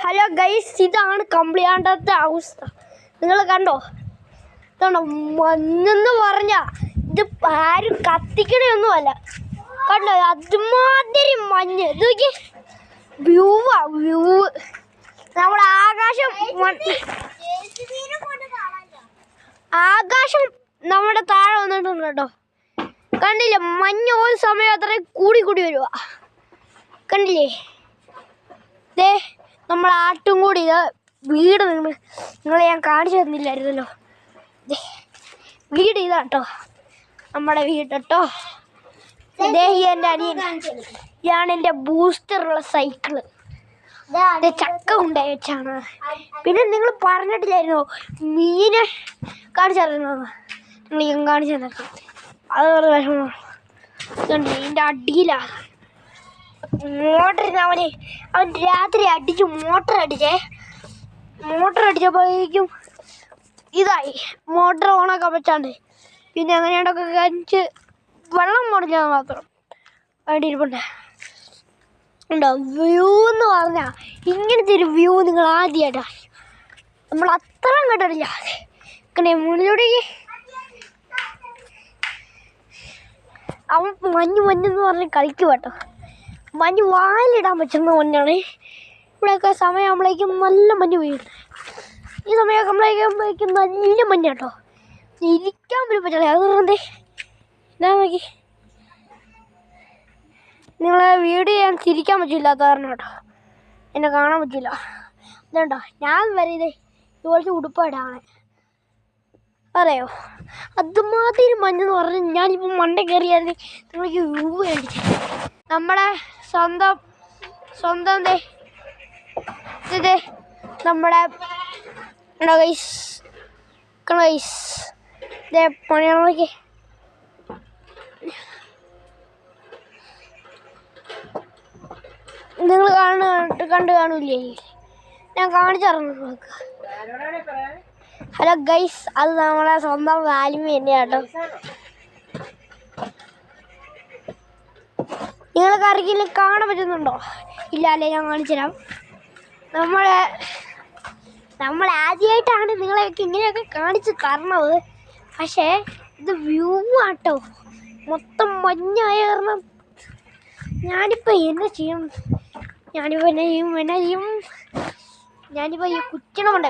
Hello guys, ഇതാണ് കമ്പിളിയാണ്ടത്തെ അവസ്ഥ. നിങ്ങൾ കണ്ടോ? മഞ്ഞെന്ന് പറഞ്ഞാൽ ഇത് ആരും കത്തിക്കണയൊന്നുമല്ല. കണ്ടോ? അതുമാതിരി മഞ്ഞ്. ഇത് വ്യൂവാ, വ്യൂ. നമ്മുടെ ആകാശം നമ്മുടെ താഴെ വന്നിട്ടുണ്ട് കേട്ടോ. കണ്ടില്ലേ? മഞ്ഞ് ഒരു സമയം അത്രയും കൂടി വരുക. കണ്ടില്ലേ? ദേ നമ്മളെ ആട്ടും കൂടി വീട് നിങ്ങളെ ഞാൻ കാണിച്ചു തന്നില്ലായിരുന്നല്ലോ. വീട് ഇതാട്ടോ, നമ്മുടെ വീട് കേട്ടോ. ഇതേ എൻ്റെ അനിയൻ, ഇതാണ് എൻ്റെ ബൂസ്റ്ററുള്ള സൈക്കിള്. ചക്ക കൊണ്ടേ വെച്ചാണ്. പിന്നെ നിങ്ങൾ പറഞ്ഞിട്ടില്ലായിരുന്നോ മീനെ കാണിച്ചായിരുന്നു? നിങ്ങൾ ഞാൻ കാണിച്ചു തന്നേക്കാം. അത് ഒരു വിഷമമാണ്. ഇതിൻ്റെ അടിയിലാണ് മോട്ടർ. അവൻ രാത്രി അടിച്ചു മോട്ടർ അടിച്ചപ്പോഴേക്കും ഇതായി. മോട്ടർ ഓണാക്കാൻ പറ്റാണ്ട് പിന്നെ അങ്ങനെയാണ്ടൊക്കെ കഴിച്ച് വെള്ളം മുറിഞ്ഞാൽ മാത്രം അവിടെ ഇരിപ്പുണ്ട്. ഉണ്ടോ? വ്യൂ എന്ന് പറഞ്ഞാൽ ഇങ്ങനത്തെ ഒരു വ്യൂ നിങ്ങൾ ആദ്യമായിട്ടാണ്. നമ്മൾ അത്രയും കേട്ടിട്ടില്ല. അങ്ങനെ മുന്നിലൂടെ അവൻ മഞ്ഞെന്ന് പറഞ്ഞ് കളിക്കും കേട്ടോ. മഞ്ഞ് വായിലിടാൻ പറ്റുന്ന മഞ്ഞാണ്. ഇവിടെയൊക്കെ സമയമാകുമ്പോഴേക്കും നല്ല മഞ്ഞ് വീഴും. ഈ സമയമൊക്കെ ആകുമ്പോഴേക്കും നല്ല മഞ്ഞ കേട്ടോ. ഇരിക്കാൻ പോലും പറ്റില്ല. അതുകൊണ്ട് ഞാൻ നോക്കി നിങ്ങളെ വീഡിയോ ഞാൻ ചിരിക്കാൻ പറ്റില്ലാത്ത കാരണം കേട്ടോ, എന്നെ കാണാൻ പറ്റില്ല. അതുകൊണ്ടോ ഞാൻ വരെ ഇതുപോലത്തെ ഉടുപ്പായിട്ടാണ് അറിയോ. അതുമാതിരി മഞ്ഞെന്ന് പറഞ്ഞാൽ ഞാനിപ്പോൾ മണ്ട കയറിയായിരുന്നു. നിങ്ങൾക്ക് വ്യൂ കണ്ടിട്ട് നമ്മുടെ സ്വന്തം ഇതേ നമ്മുടെ ഇതേ പണിയാണോക്കെ. നിങ്ങൾ കണ്ടു കാണൂലേ? ഞാൻ കാണിച്ചറിഞ്ഞു. ഹലോ ഗൈസ്, അത് നമ്മളെ സ്വന്തം വാല്യൂ തന്നെയാണ് കേട്ടോ. നിങ്ങൾക്ക് ആർക്കെങ്കിലും കാണാൻ പറ്റുന്നുണ്ടോ? ഇല്ല അല്ലേ? ഞാൻ കാണിച്ചു തരാം. നമ്മൾ ആദ്യമായിട്ടാണ് നിങ്ങളെയൊക്കെ ഇങ്ങനെയൊക്കെ കാണിച്ച് തരണത്. പക്ഷേ ഇത് വ്യൂ ആട്ടോ. മൊത്തം മഞ്ഞായ കാരണം ഞാനിപ്പോൾ എന്നാ ചെയ്യും? ഞാനിപ്പോൾ ഈ കുറ്റണമുണ്ട്.